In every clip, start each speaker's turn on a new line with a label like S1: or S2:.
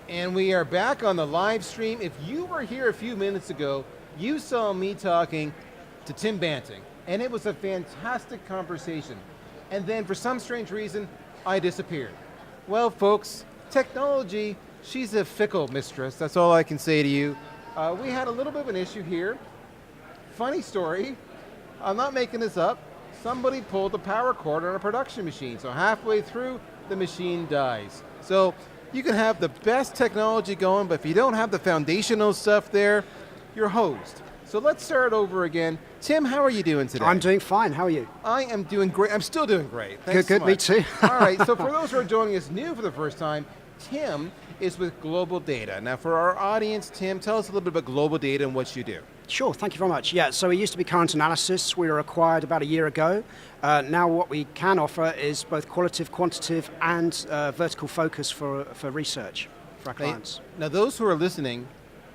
S1: And we are back on the live stream. If you were here a few minutes ago, you saw me talking to Tim Banting, and it was a fantastic conversation. And then for some strange reason, I disappeared. Well, folks, technology, she's a fickle mistress. That's all I can say to you. We had a little bit of an issue here. Funny story, I'm not making this up. Somebody pulled the power cord on a production machine, so halfway through, the machine dies. So you can have the best technology going, but if you don't have the foundational stuff there, you're hosed. So let's start over again. Tim, how are you doing today?
S2: I'm doing fine, how are you?
S1: I am doing great, I'm still doing great. Thanks
S2: Good,
S1: so
S2: me
S1: much.
S2: too.
S1: All right, so for those who are joining us new for the first time, Tim is with Global Data. Now for our audience, Tim, tell us a little bit about Global Data and what you do.
S2: Sure, thank you very much. Yeah, so we used to be Current Analysis. We were acquired about a year ago. Now what we can offer is both qualitative, quantitative, and vertical focus for research for our clients.
S1: Now those who are listening,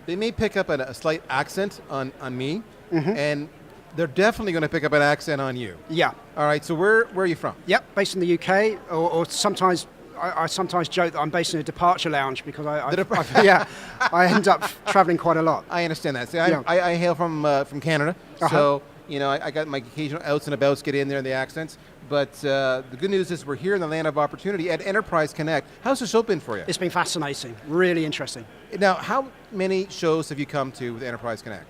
S1: they may pick up a slight accent on me, and they're definitely going to pick up an accent on you.
S2: Yeah.
S1: All right, so where are you from?
S2: Yep, based in the UK, or sometimes I sometimes joke that I'm based in a departure lounge because I end up traveling quite a lot.
S1: I understand that. See, I hail from Canada, so I got my occasional outs and abouts get in there in the accents. But the good news is we're here in the land of opportunity at Enterprise Connect. How's the show been for you?
S2: It's been fascinating, really interesting.
S1: Now, how many shows have you come to with Enterprise Connect?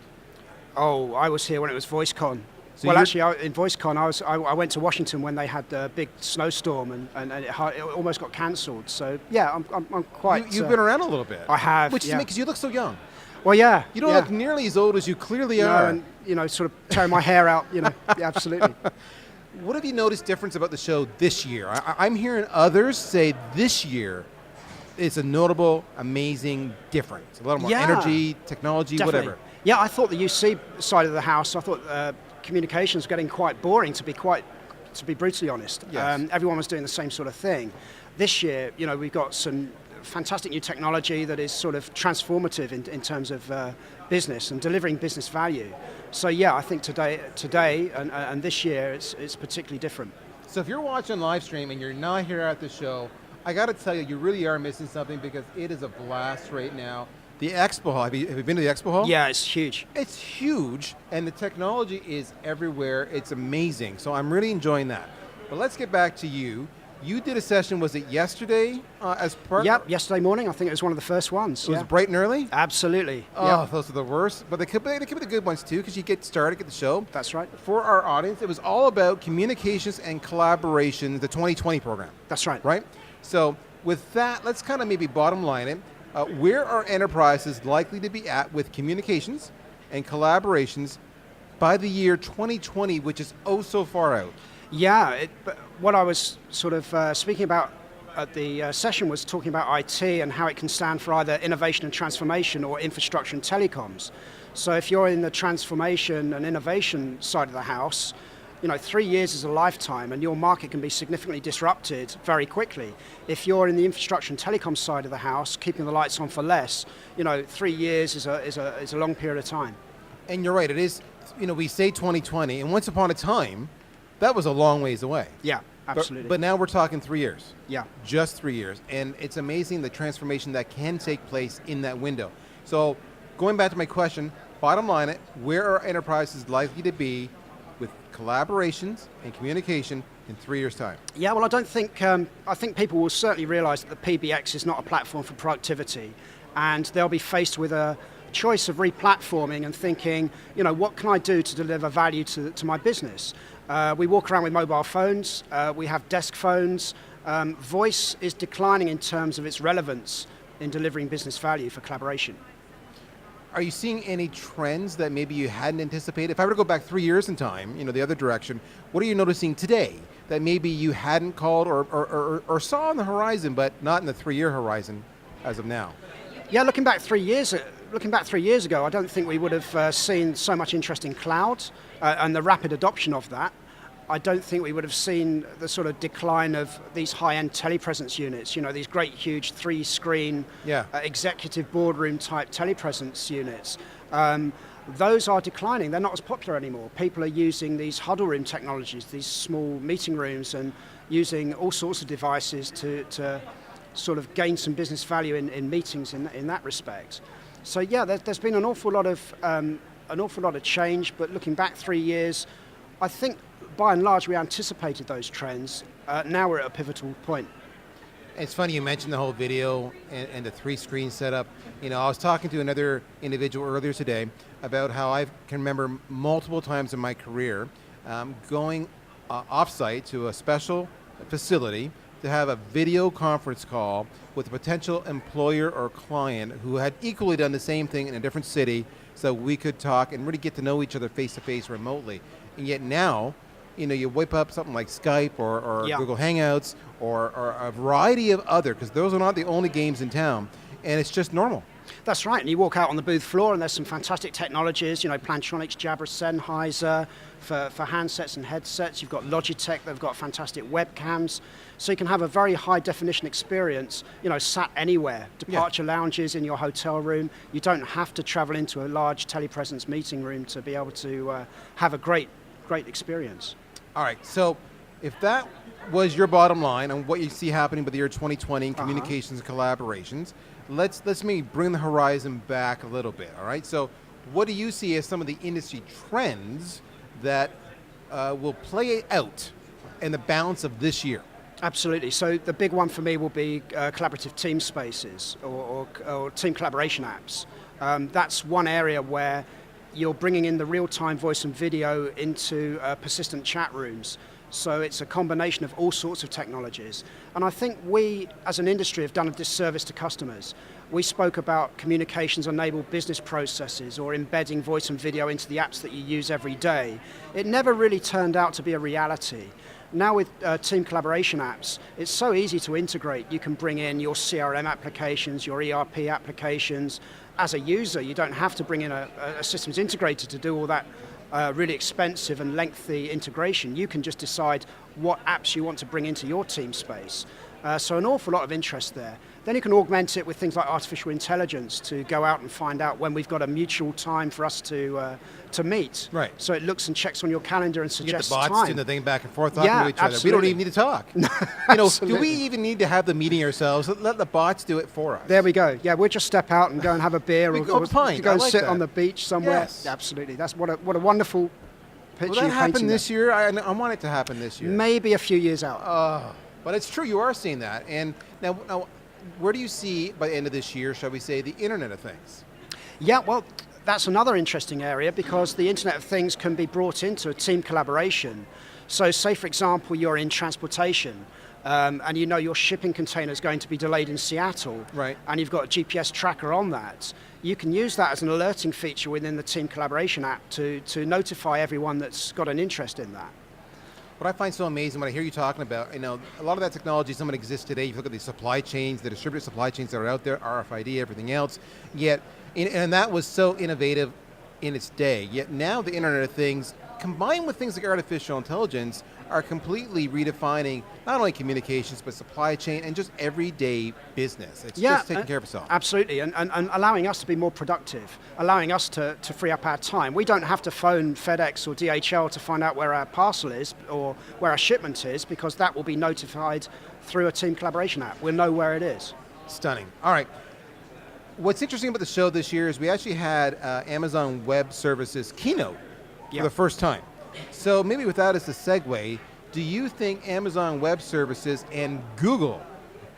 S2: Oh, I was here when it was VoiceCon.
S1: So
S2: well, actually, in VoiceCon, I went to Washington when they had the big snowstorm, and it almost got cancelled. So yeah, I'm quite.
S1: You've been around a little bit.
S2: I have,
S1: which is because you look so young.
S2: Well, yeah.
S1: You don't look nearly as old as you clearly are.
S2: And sort of tearing my hair out. Yeah, absolutely.
S1: What have you noticed difference about the show this year? I'm hearing others say this year it's a notable, amazing difference. A lot more energy, technology,
S2: definitely.
S1: Whatever.
S2: Yeah, I thought the UC side of the house, I thought communications was getting quite boring, to be brutally honest.
S1: Yes.
S2: Everyone was doing the same sort of thing. This year, we've got some fantastic new technology that is sort of transformative in terms of business and delivering business value. So yeah, I think today and this year it's particularly different.
S1: So if you're watching live stream and you're not here at the show, I got to tell you, you really are missing something because it is a blast right now. The Expo Hall, have you been to the Expo Hall?
S2: Yeah, it's huge.
S1: It's huge, and the technology is everywhere. It's amazing, so I'm really enjoying that. But let's get back to you. You did a session, was it yesterday as part?
S2: Yep, yesterday morning. I think it was one of the first ones.
S1: It was bright and early?
S2: Absolutely.
S1: Oh, those are the worst. But they could be the good ones too, because you get started, get the show.
S2: That's right.
S1: For our audience, it was all about communications and collaboration, the 2020 program.
S2: That's right.
S1: Right? So with that, let's kind of maybe bottom line it. Where are enterprises likely to be at with communications and collaborations by the year 2020, which is oh so far out?
S2: Yeah, what I was sort of speaking about at the session was talking about IT and how it can stand for either innovation and transformation or infrastructure and telecoms. So if you're in the transformation and innovation side of the house, 3 years is a lifetime and your market can be significantly disrupted very quickly. If you're in the infrastructure and telecom side of the house, keeping the lights on for less, 3 years is a long period of time.
S1: And you're right, it is, we say 2020, and once upon a time, that was a long ways away.
S2: Yeah, absolutely.
S1: But now we're talking 3 years.
S2: Yeah.
S1: Just 3 years. And it's amazing the transformation that can take place in that window. So going back to my question, bottom line it, where are enterprises likely to be with collaborations and communication in 3 years' time?
S2: Yeah, well, I think people will certainly realize that the PBX is not a platform for productivity, and they'll be faced with a choice of replatforming and thinking, what can I do to deliver value to my business? We walk around with mobile phones, we have desk phones. Voice is declining in terms of its relevance in delivering business value for collaboration.
S1: Are you seeing any trends that maybe you hadn't anticipated? If I were to go back 3 years in time, the other direction, what are you noticing today that maybe you hadn't called or saw on the horizon, but not in the 3-year horizon as of now?
S2: Yeah, looking back 3 years ago, I don't think we would have seen so much interest in cloud and the rapid adoption of that. I don't think we would have seen the sort of decline of these high-end telepresence units, these great huge 3-screen executive boardroom type telepresence units. Those are declining. They're not as popular anymore. People are using these huddle room technologies, these small meeting rooms, and using all sorts of devices to sort of gain some business value in meetings in that respect. So yeah, there's been an awful lot of change, but looking back 3 years, I think by and large we anticipated those trends. Now we're at a pivotal point.
S1: It's funny you mentioned the whole video and the 3-screen setup. I was talking to another individual earlier today about how I can remember multiple times in my career going off-site to a special facility to have a video conference call with a potential employer or client who had equally done the same thing in a different city, so we could talk and really get to know each other face-to-face remotely. And yet now, you whip up something like Skype or Google Hangouts or a variety of other, because those are not the only games in town, and it's just normal.
S2: That's right, and you walk out on the booth floor and there's some fantastic technologies, Plantronics, Jabra, Sennheiser for handsets and headsets. You've got Logitech, they've got fantastic webcams. So you can have a very high definition experience, sat anywhere. Departure lounges in your hotel room. You don't have to travel into a large telepresence meeting room to be able to have a great experience.
S1: All right, so if that was your bottom line on what you see happening by the year 2020 in communications and collaborations, let's maybe bring the horizon back a little bit, all right? So what do you see as some of the industry trends that will play out in the balance of this year?
S2: Absolutely. So the big one for me will be collaborative team spaces or team collaboration apps. That's one area where you're bringing in the real-time voice and video into persistent chat rooms. So it's a combination of all sorts of technologies. And I think we, as an industry, have done a disservice to customers. We spoke about communications-enabled business processes or embedding voice and video into the apps that you use every day. It never really turned out to be a reality. Now with team collaboration apps, it's so easy to integrate. You can bring in your CRM applications, your ERP applications. As a user, you don't have to bring in a systems integrator to do all that really expensive and lengthy integration. You can just decide what apps you want to bring into your team space. So an awful lot of interest there. Then you can augment it with things like artificial intelligence to go out and find out when we've got a mutual time for us to meet.
S1: Right.
S2: So it looks and checks on your calendar and suggests
S1: time. You get the bots doing the thing back and forth talking to each
S2: absolutely.
S1: other. We don't even need to talk. Do we even need to have the meeting ourselves? Let the bots do it for us.
S2: There we go. Yeah, we'll just step out and go and have a beer or go and sit on the beach somewhere.
S1: Yes.
S2: Absolutely. That's what a wonderful picture.
S1: Will that happen this year? I want it to happen this year.
S2: Maybe a few years out.
S1: But it's true, you are seeing that. And now, where do you see, by the end of this year, shall we say, the Internet of Things?
S2: Yeah, well, that's another interesting area because the Internet of Things can be brought into a team collaboration. So say, for example, you're in transportation and you know your shipping container is going to be delayed in Seattle,
S1: right,
S2: and you've got a GPS tracker on that. You can use that as an alerting feature within the team collaboration app to notify everyone that's got an interest in that.
S1: What I find so amazing when I hear you talking about, a lot of that technology, some of it exists today. You look at the supply chains, the distributed supply chains that are out there, RFID, everything else. Yet, and that was so innovative in its day. Yet now the Internet of Things, combined with things like artificial intelligence, are completely redefining not only communications, but supply chain and just everyday business. It's just taking care of itself.
S2: Absolutely, and allowing us to be more productive, allowing us to free up our time. We don't have to phone FedEx or DHL to find out where our parcel is or where our shipment is, because that will be notified through a team collaboration app. We'll know where it is.
S1: Stunning. All right. What's interesting about the show this year is we actually had Amazon Web Services keynote for the first time. So maybe with that as a segue, do you think Amazon Web Services and Google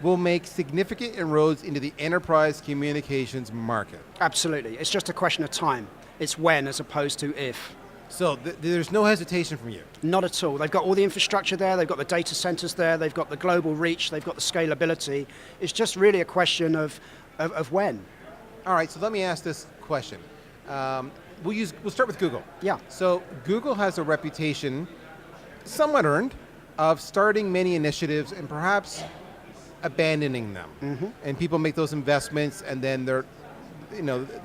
S1: will make significant inroads into the enterprise communications market?
S2: Absolutely. It's just a question of time. It's when as opposed to if.
S1: So there's no hesitation from you?
S2: Not at all. They've got all the infrastructure there, they've got the data centers there, they've got the global reach, they've got the scalability. It's just really a question of when.
S1: All right, so let me ask this question. We'll start with Google.
S2: Yeah.
S1: So Google has a reputation, somewhat earned, of starting many initiatives and perhaps abandoning them. Mm-hmm. And people make those investments and then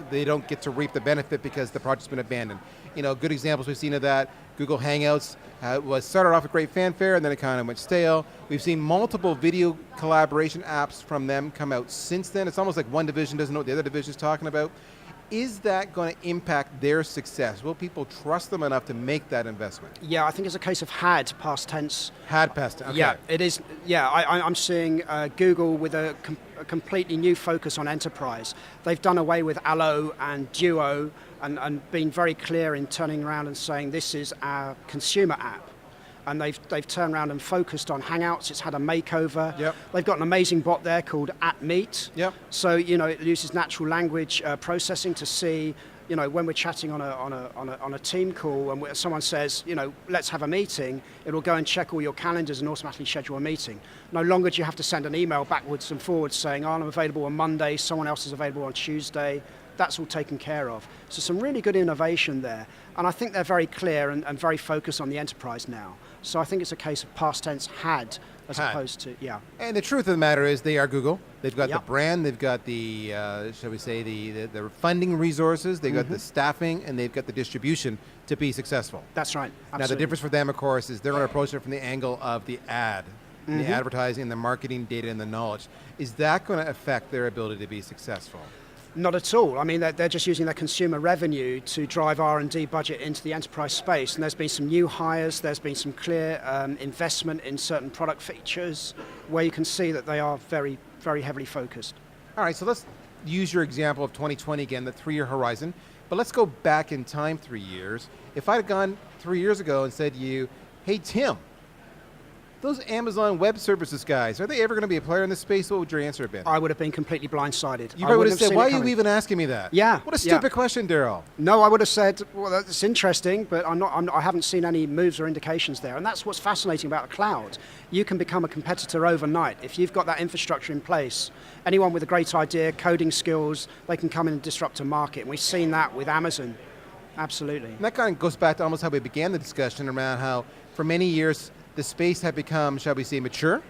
S1: they don't get to reap the benefit because the project's been abandoned. Good examples we've seen of that. Google Hangouts was started off with great fanfare and then it kind of went stale. We've seen multiple video collaboration apps from them come out since then. It's almost like one division doesn't know what the other division is talking about. Is that going to impact their success? Will people trust them enough to make that investment?
S2: Yeah, I think it's a case of had past tense.
S1: Had past, okay.
S2: Yeah, it is. Yeah, I'm seeing Google with a completely new focus on enterprise. They've done away with Allo and Duo and been very clear in turning around and saying this is our consumer app. And they've turned around and focused on Hangouts. It's had a makeover.
S1: Yep.
S2: They've got an amazing bot there called @Meet.
S1: Yep.
S2: So it uses natural language processing to see, when we're chatting on a team call and someone says, let's have a meeting, it will go and check all your calendars and automatically schedule a meeting. No longer do you have to send an email backwards and forwards saying, I'm available on Monday, someone else is available on Tuesday. That's all taken care of. So some really good innovation there. And I think they're very clear and very focused on the enterprise now. So I think it's a case of past tense had as opposed to, yeah.
S1: And the truth of the matter is they are Google. They've got
S2: Yep.
S1: the brand, they've got the, shall we say, the funding resources, they've got the staffing, and they've got the distribution to be successful.
S2: That's right. Absolutely.
S1: Now the difference for them, of course, is they're going to approach it from the angle of the ad, the advertising, the marketing data, and the knowledge. Is that going to affect their ability to be successful?
S2: Not at all. I mean, they're just using their consumer revenue to drive R&D budget into the enterprise space. And there's been some new hires, there's been some clear investment in certain product features where you can see that they are very, very heavily focused.
S1: All right, so let's use your example of 2020 again, the 3-year horizon. But let's go back in time 3 years. If I'd have gone 3 years ago and said to you, hey, Tim, those Amazon Web Services guys, are they ever going to be a player in this space? What would your answer have been?
S2: I would have been completely blindsided.
S1: You probably would have said,
S2: seen
S1: why
S2: it
S1: are you
S2: coming."
S1: even asking me that?
S2: Yeah,
S1: What a
S2: yeah.
S1: stupid question, Daryl.
S2: No, I would have said, well, that's interesting, but I haven't seen any moves or indications there. And that's what's fascinating about the cloud. You can become a competitor overnight. If you've got that infrastructure in place, anyone with a great idea, coding skills, they can come in and disrupt a market. And we've seen that with Amazon. Absolutely.
S1: And that kind of goes back to almost how we began the discussion around how, for many years, the space had become, shall we say, mature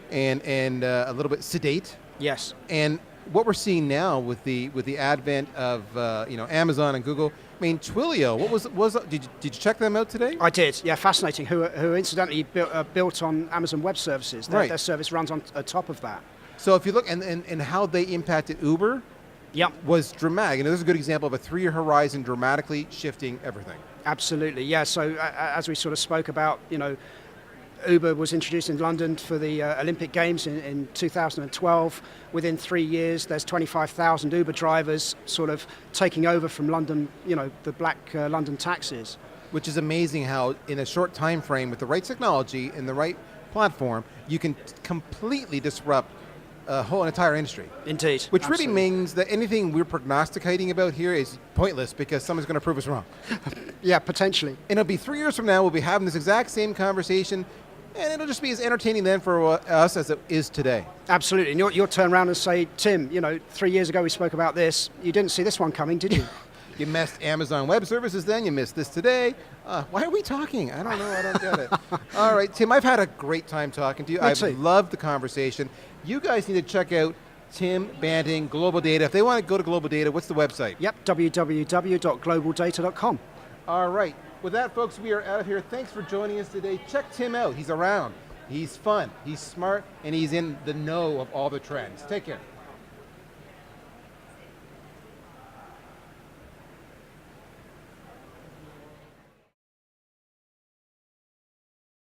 S1: and a little bit sedate.
S2: Yes.
S1: And what we're seeing now with the advent of Amazon and Google, I mean, Twilio. Did you check them out today?
S2: I did. Yeah, fascinating. Who incidentally built on Amazon Web Services. Their service runs on top of that.
S1: So if you look and how they impacted Uber,
S2: Yep.
S1: was dramatic. And this is a good example of a 3-year horizon dramatically shifting everything.
S2: Absolutely. Yeah. So as we sort of spoke about, Uber was introduced in London for the Olympic Games in 2012. Within 3 years, there's 25,000 Uber drivers sort of taking over from London, the black London taxis.
S1: Which is amazing how in a short time frame with the right technology and the right platform, you can completely disrupt a whole entire industry.
S2: Indeed.
S1: Which
S2: Absolutely.
S1: really means that anything we're prognosticating about here is pointless because someone's going to prove us wrong.
S2: Yeah, potentially.
S1: And it'll be 3 years from now, we'll be having this exact same conversation, and it'll just be as entertaining then for us as it is today.
S2: Absolutely. And you'll turn around and say, Tim, 3 years ago we spoke about this. You didn't see this one coming, did you?
S1: You missed Amazon Web Services then, you missed this today. Why are we talking? I don't know, I don't get it. All right, Tim, I've had a great time talking to you. I've loved the conversation. You guys need to check out Tim Banting, Global Data. If they want to go to Global Data, what's the website?
S2: Yep, www.globaldata.com.
S1: All right. With that, folks, we are out of here. Thanks for joining us today. Check Tim out. He's around. He's fun. He's smart. And he's in the know of all the trends. Take care.